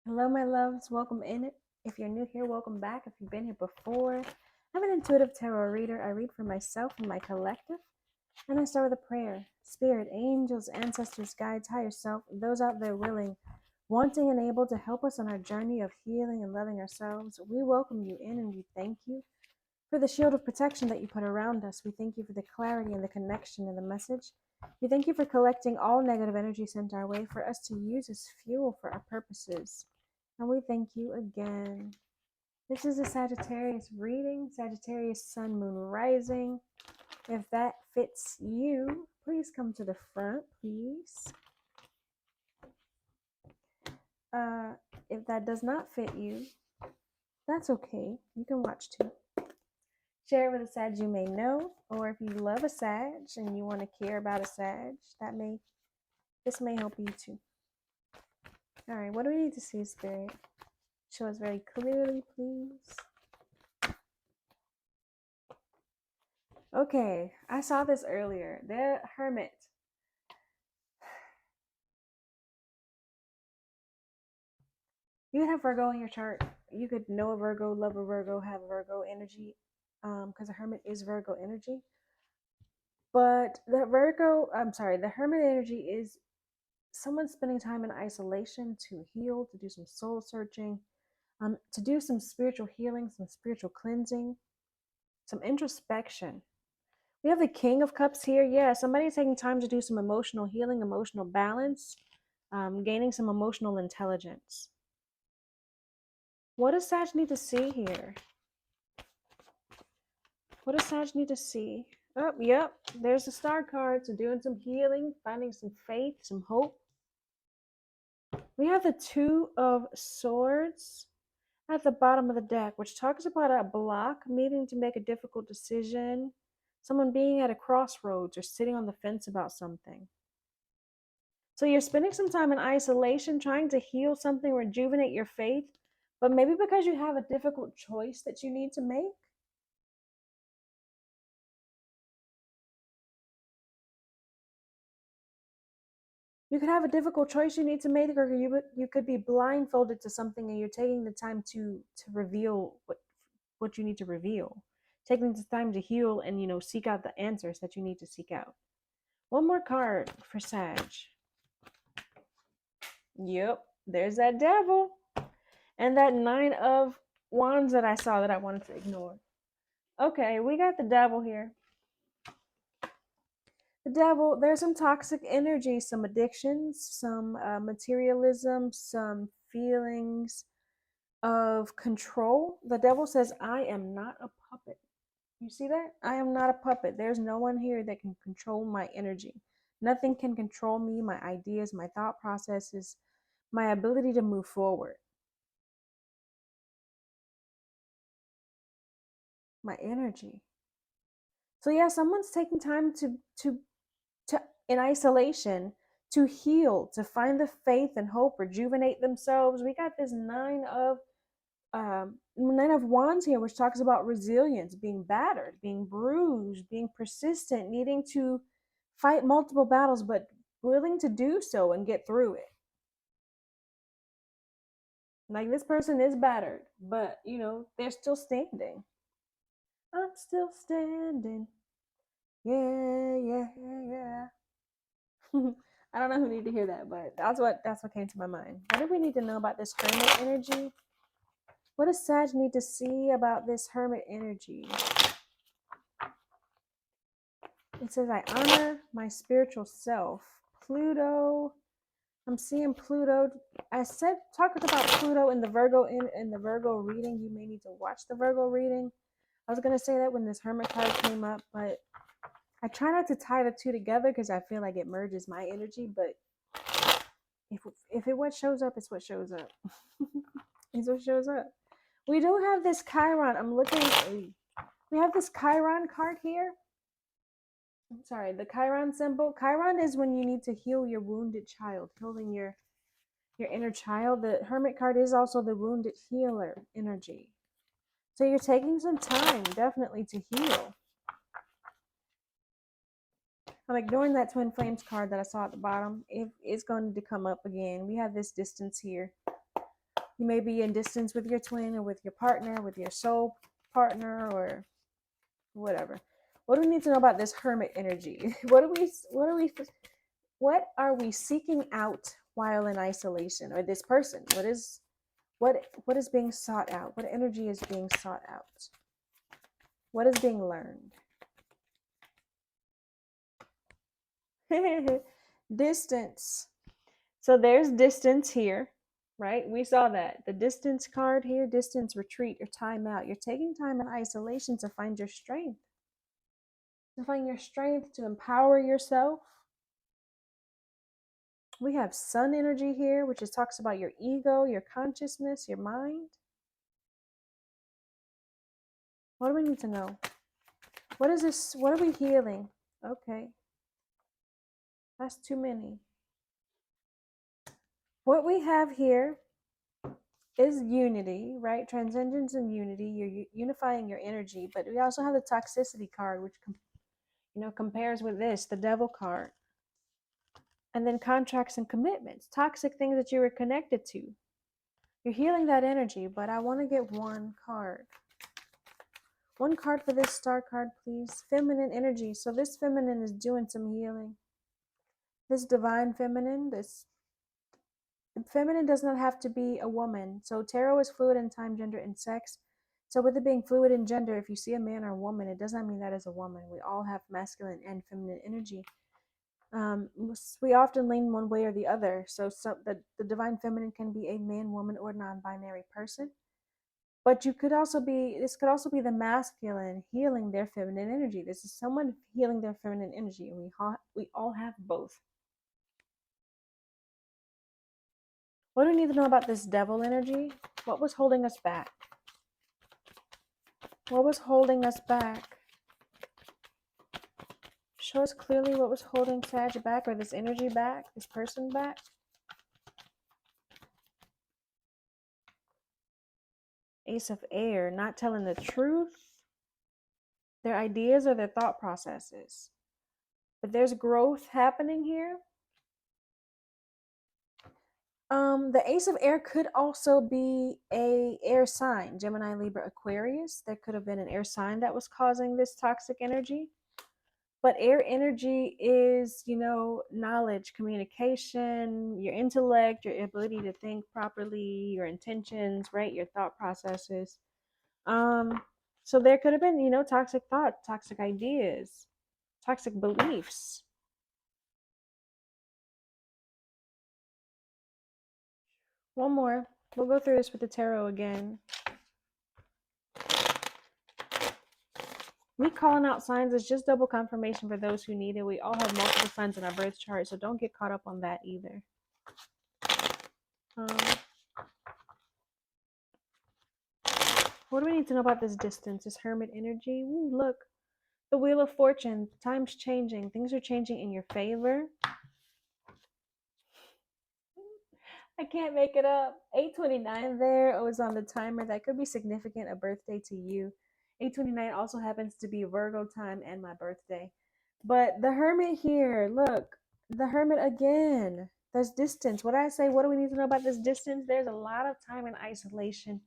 Hello, my loves. Welcome in. If you're new here, welcome back. If you've been here before, I'm an intuitive tarot reader. I read for myself and my collective, and I start with a prayer. Spirit, angels, ancestors, guides, higher self, those out there willing, wanting, and able to help us on our journey of healing and loving ourselves, we welcome you in and we thank you for the shield of protection that you put around us. We thank you for the clarity and the connection and the message. We thank you for collecting all negative energy sent our way for us to use as fuel for our purposes. And we thank you again. This is a Sagittarius reading, Sagittarius sun, moon, rising. If that fits you, please come to the front, please. If that does not fit you, that's okay. You can watch too. Share it with a Sag you may know, or if you love a Sag and you want to care about a Sag, this may help you too. All right, what do we need to see, Spirit? Show us very clearly, please. Okay, I saw this earlier. The Hermit. You could have Virgo in your chart. You could know a Virgo, love a Virgo, have a Virgo energy, because the Hermit is Virgo energy. But the Hermit energy is someone spending time in isolation to heal, to do some soul searching, to do some spiritual healing, some spiritual cleansing, some introspection. We have the King of Cups here. Yeah, somebody taking time to do some emotional healing, emotional balance, gaining some emotional intelligence. What does Sag need to see here? What does Sag need to see? Oh, yep, there's the Star card. So doing some healing, finding some faith, some hope. We have the Two of Swords at the bottom of the deck, which talks about a block, needing to make a difficult decision, someone being at a crossroads or sitting on the fence about something. So you're spending some time in isolation, trying to heal something, rejuvenate your faith, but maybe because you have a difficult choice that you need to make. You could have a difficult choice you need to make, or you could be blindfolded to something and you're taking the time to reveal what you need to reveal. Taking the time to heal and seek out the answers that you need to seek out. One more card for Sag. Yep, there's that Devil. And that Nine of Wands that I saw that I wanted to ignore. Okay, we got the Devil here. The Devil, there's some toxic energy, some addictions, some materialism, some feelings of control. The Devil says, I am not a puppet. You see that? I am not a puppet. There's no one here that can control my energy. Nothing can control me, my ideas, my thought processes, my ability to move forward, my energy. So yeah, someone's taking time to in isolation to heal, to find the faith and hope, rejuvenate themselves. We got this Nine of Wands here, which talks about resilience, being battered, being bruised, being persistent, needing to fight multiple battles, but willing to do so and get through it. Like, this person is battered, but they're still standing. I'm still standing. Yeah. I don't know who need to hear that, but that's what came to my mind. What do we need to know about this Hermit energy? What does Sag need to see about this Hermit energy? It says, I honor my spiritual self. Pluto. I'm seeing Pluto. I talked about Pluto in the Virgo in the Virgo reading. You may need to watch the Virgo reading. I was gonna say that when this Hermit card came up, but I try not to tie the two together because I feel like it merges my energy. But if it what shows up, it's what shows up. It's what shows up. We do have this Chiron. I'm looking. We have this Chiron card here. I'm sorry, the Chiron symbol. Chiron is when you need to heal your wounded child, healing your inner child. The Hermit card is also the wounded healer energy. So you're taking some time, definitely, to heal. I'm ignoring that Twin Flames card that I saw at the bottom. It's going to come up again. We have this distance here. You may be in distance with your twin or with your partner, with your soul partner, or whatever. What do we need to know about this hermit energy? What are we seeking out while in isolation? Or this person? What is being sought out? What energy is being sought out? What is being learned? Distance. So there's distance here, right? We saw that. The distance card here, distance, retreat, or time out. You're taking time in isolation to find your strength, to empower yourself. We have sun energy here, which is talks about your ego, your consciousness, your mind. What do we need to know? What is this? What are we healing? Okay. That's too many. What we have here is unity, right? Transcendence and unity. You're unifying your energy, but we also have the toxicity card, which compares with this, the devil card. And then contracts and commitments, toxic things that you were connected to. You're healing that energy, but I want to get one card. One card for this star card, please. Feminine energy. So this feminine is doing some healing. This divine feminine, this feminine does not have to be a woman. So tarot is fluid in time, gender, and sex. So with it being fluid in gender, if you see a man or a woman, it does not mean that is a woman. We all have masculine and feminine energy. We often lean one way or the other. So the divine feminine can be a man, woman, or non-binary person. But this could also be the masculine healing their feminine energy. This is someone healing their feminine energy, and we all have both. What do we need to know about this devil energy? What was holding us back? What was holding us back? Show us clearly what was holding Sag back, or this energy back, this person back. Ace of Air, not telling the truth, their ideas or their thought processes. But there's growth happening here. The Ace of Air could also be a air sign, Gemini, Libra, Aquarius. There could have been an air sign that was causing this toxic energy. But air energy is, knowledge, communication, your intellect, your ability to think properly, your intentions, right? Your thought processes. So there could have been, toxic thoughts, toxic ideas, toxic beliefs. One more. We'll go through this with the tarot again. Me calling out signs is just double confirmation for those who need it. We all have multiple signs in our birth chart, so don't get caught up on that either. What do we need to know about this distance, this hermit energy? Ooh, look, the Wheel of Fortune. Time's changing. Things are changing in your favor. I can't make it up. 829 there was on the timer. That could be significant, a birthday to you. 829 also happens to be Virgo time and my birthday. But the hermit here, look, the hermit again. There's distance. What I say, what do we need to know about this distance? There's a lot of time in isolation.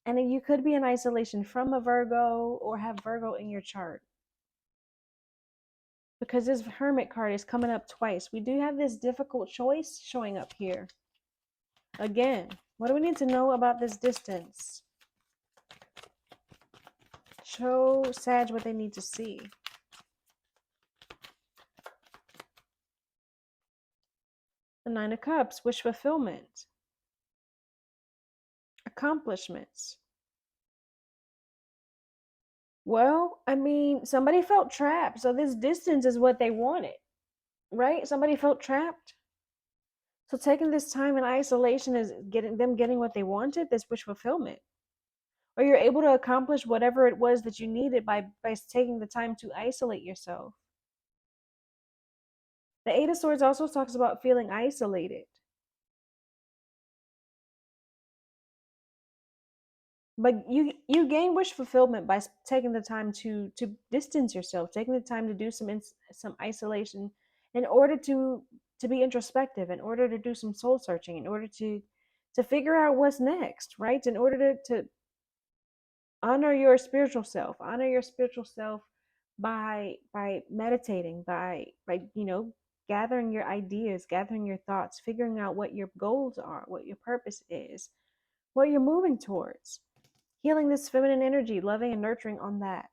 And then you could be in isolation from a Virgo or have Virgo in your chart. Because this hermit card is coming up twice. We do have this difficult choice showing up here. Again, what do we need to know about this distance? Show Sag what they need to see. The Nine of Cups, wish fulfillment. Accomplishments. Well, I mean, somebody felt trapped. So this distance is what they wanted, right? Somebody felt trapped. So taking this time in isolation is getting what they wanted, this wish fulfillment. Or you're able to accomplish whatever it was that you needed by taking the time to isolate yourself. The Eight of Swords also talks about feeling isolated. But you gain wish fulfillment by taking the time to distance yourself, taking the time to do some isolation in order to be introspective, in order to do some soul searching, in order to to figure out what's next, right? In order to honor your spiritual self, by meditating, by gathering your ideas, gathering your thoughts, figuring out what your goals are, what your purpose is, what you're moving towards. Healing this feminine energy, loving and nurturing on that.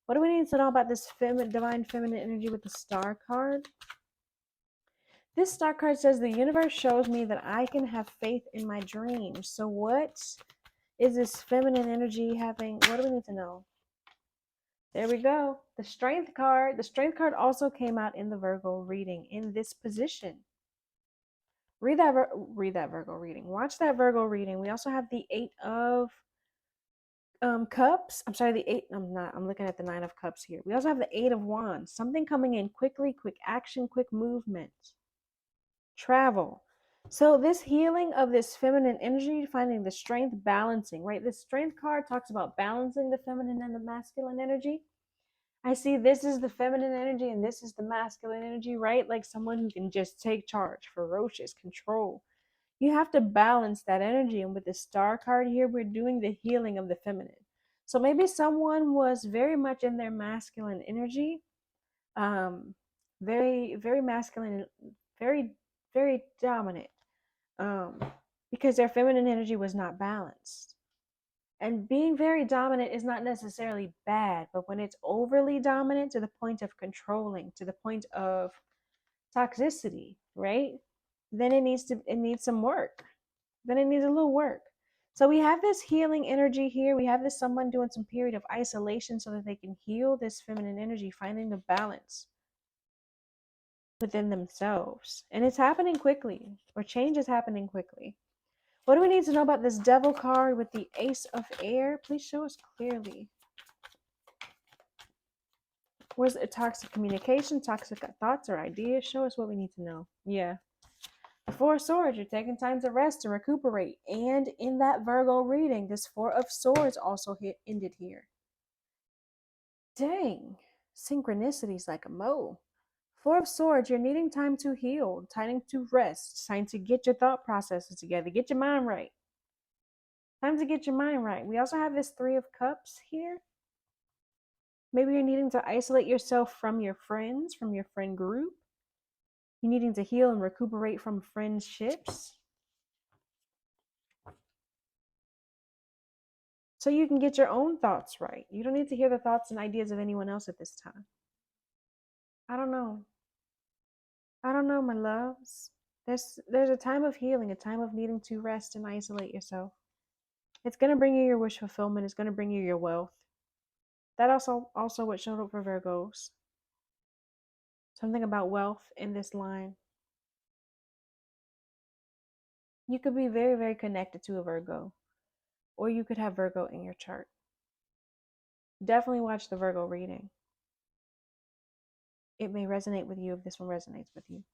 What do we need to know about this divine feminine energy with the star card? This star card says the universe shows me that I can have faith in my dreams. So what is this feminine energy having? What do we need to know? There we go. The strength card. The strength card also came out in the Virgo reading in this position. Read that Virgo reading. Watch that Virgo reading. We also have the 8 of cups. I'm sorry, the 8. I'm looking at the 9 of cups here. We also have the 8 of wands. Something coming in quickly, quick action, quick movement. Travel. So this healing of this feminine energy, finding the strength, balancing, right? This strength card talks about balancing the feminine and the masculine energy. I see this is the feminine energy and this is the masculine energy, right? Like someone who can just take charge, ferocious, control. You have to balance that energy. And with the star card here, we're doing the healing of the feminine. So maybe someone was very much in their masculine energy, very, very masculine, very, very dominant, because their feminine energy was not balanced. And being very dominant is not necessarily bad, but when it's overly dominant to the point of controlling, to the point of toxicity, right? Then it needs some work. Then it needs a little work. So we have this healing energy here. We have this someone doing some period of isolation so that they can heal this feminine energy, finding the balance within themselves. And it's happening quickly, or change is happening quickly. What do we need to know about this devil card with the ace of air? Please show us clearly. Was it toxic communication, toxic thoughts or ideas? Show us what we need to know. Yeah. The 4 of Swords, you're taking time to rest, to recuperate. And in that Virgo reading, this 4 of Swords also ended here. Dang. Synchronicities like a mo. 4 of Swords, you're needing time to heal, time to rest, time to get your thought processes together, get your mind right. Time to get your mind right. We also have this 3 of Cups here. Maybe you're needing to isolate yourself from your friends, from your friend group. You're needing to heal and recuperate from friendships, so you can get your own thoughts right. You don't need to hear the thoughts and ideas of anyone else at this time. I don't know. My loves. There's a time of healing, a time of needing to rest and isolate yourself. It's going to bring you your wish fulfillment. It's going to bring you your wealth. That also what showed up for Virgos. Something about wealth in this line. You could be very, very connected to a Virgo, or you could have Virgo in your chart. Definitely watch the Virgo reading. It may resonate with you if this one resonates with you.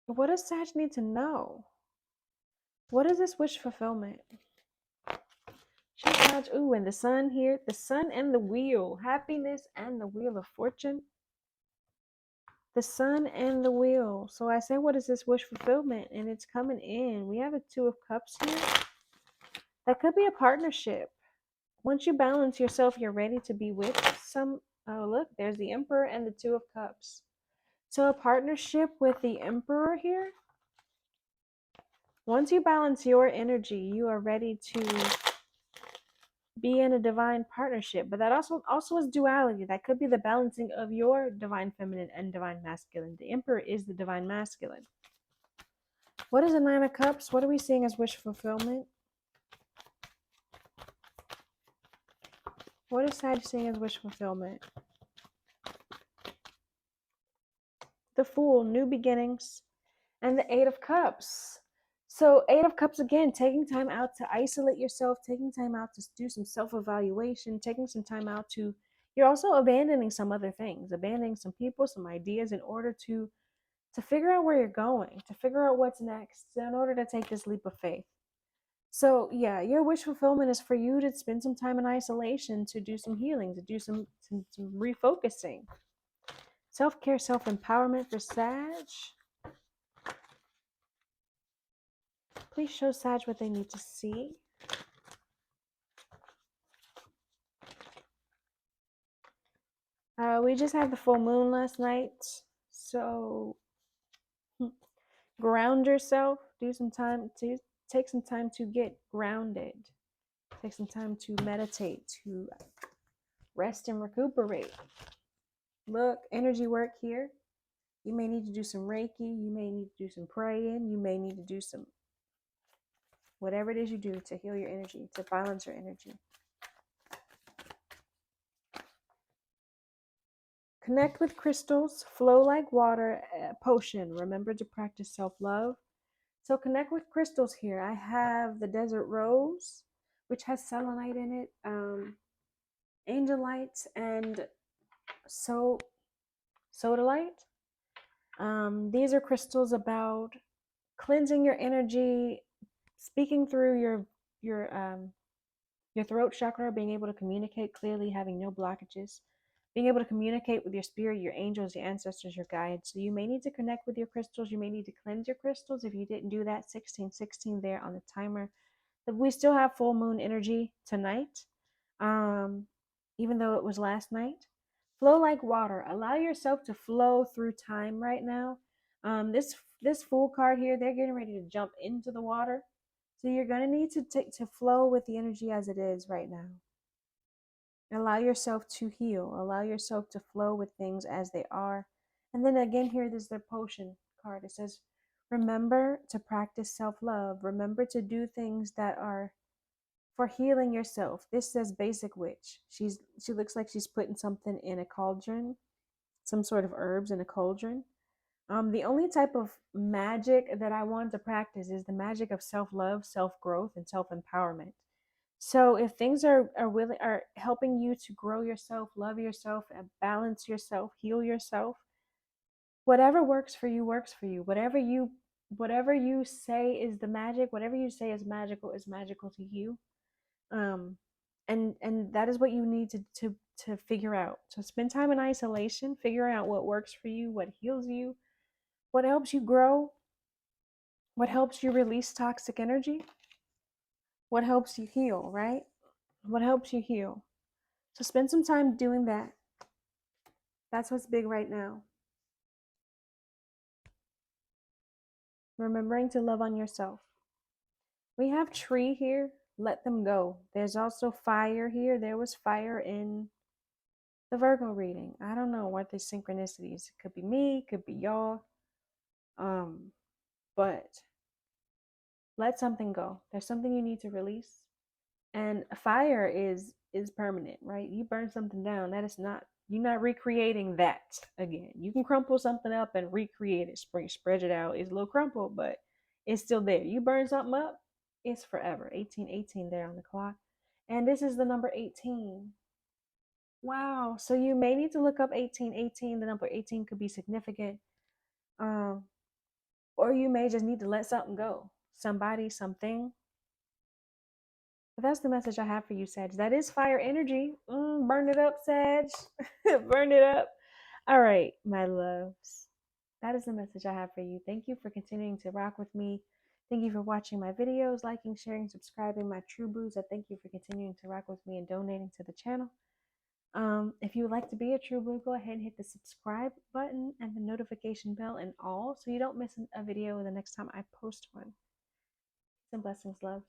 What does Sag need to know? What is this wish fulfillment? Sag, ooh, and the sun here, the sun and the wheel, happiness and the wheel of fortune. The sun and the wheel. So I said, what is this wish fulfillment? And it's coming in. We have a 2 of Cups here. That could be a partnership. Once you balance yourself, you're ready to be with some. Oh, look, there's the Emperor and the 2 of Cups. So a partnership with the Emperor here. Once you balance your energy, you are ready to be in a divine partnership. But that also is duality. That could be the balancing of your divine feminine and divine masculine. The Emperor is the divine masculine. What is the 9 of Cups? What are we seeing as wish fulfillment? What is Sag seeing as wish fulfillment? The Fool, new beginnings, and the 8 of Cups. So 8 of Cups, again, taking time out to isolate yourself, taking time out to do some self-evaluation, taking some time out to, you're also abandoning some other things, abandoning some people, some ideas in order to figure out where you're going, to figure out what's next, in order to take this leap of faith. So yeah, your wish fulfillment is for you to spend some time in isolation, to do some healing, to do some refocusing. Self-care, self-empowerment for Sag. Please show Sag what they need to see. We just had the full moon last night, so ground yourself. Do some time to take some time to get grounded. Take some time to meditate, to rest and recuperate. Look, energy work here. You may need to do some Reiki. You may need to do some praying. You may need to do some whatever it is you do to heal your energy, to balance your energy. Connect with crystals, flow like water, potion. Remember to practice self-love. So connect with crystals here. I have the desert rose, which has selenite in it, angelite, and sodalite. These are crystals about cleansing your energy, speaking through your throat chakra, being able to communicate clearly, having no blockages, being able to communicate with your spirit, your angels, your ancestors, your guides. So you may need to connect with your crystals. You may need to cleanse your crystals. If you didn't do that, 1616 there on the timer. But we still have full moon energy tonight, even though it was last night. Flow like water. Allow yourself to flow through time right now. This Fool card here, they're getting ready to jump into the water. So you're going to need to flow with the energy as it is right now. Allow yourself to heal. Allow yourself to flow with things as they are. And then again, here, there's their potion card. It says, remember to practice self-love. Remember to do things that are for healing yourself. This says basic witch. She looks like she's putting something in a cauldron, some sort of herbs in a cauldron. The only type of magic that I want to practice is the magic of self-love, self-growth, and self-empowerment. So if things are helping you to grow yourself, love yourself, and balance yourself, heal yourself, whatever works for you works for you. Whatever you say is the magic, whatever you say is magical to you. And that is what you need to figure out. So spend time in isolation, figure out what works for you, what heals you, what helps you grow, what helps you release toxic energy, what helps you heal, right? What helps you heal. So spend some time doing that. That's what's big right now. Remembering to love on yourself. We have tree here. Let them go. There's also fire here. There was fire in the Virgo reading. I don't know what the synchronicities. It could be me, it could be y'all. But let something go. There's something you need to release. And fire is permanent, right? You burn something down, that is not, you're not recreating that again. You can crumple something up and recreate it, spread it out. It's a little crumpled, but it's still there. You burn something up, it's forever. 1818 there on the clock. And this is the number 18. Wow. So you may need to look up 1818. The number 18 could be significant. Or you may just need to let something go. Somebody, something. But that's the message I have for you, Sag. That is fire energy. Burn it up, Sag. Burn it up. All right, my loves. That is the message I have for you. Thank you for continuing to rock with me. Thank you for watching my videos, liking, sharing, subscribing, my true blues. I thank you for continuing to rock with me and donating to the channel. If you would like to be a true blue, go ahead and hit the subscribe button and the notification bell and all so you don't miss a video the next time I post one. Peace and blessings, loves.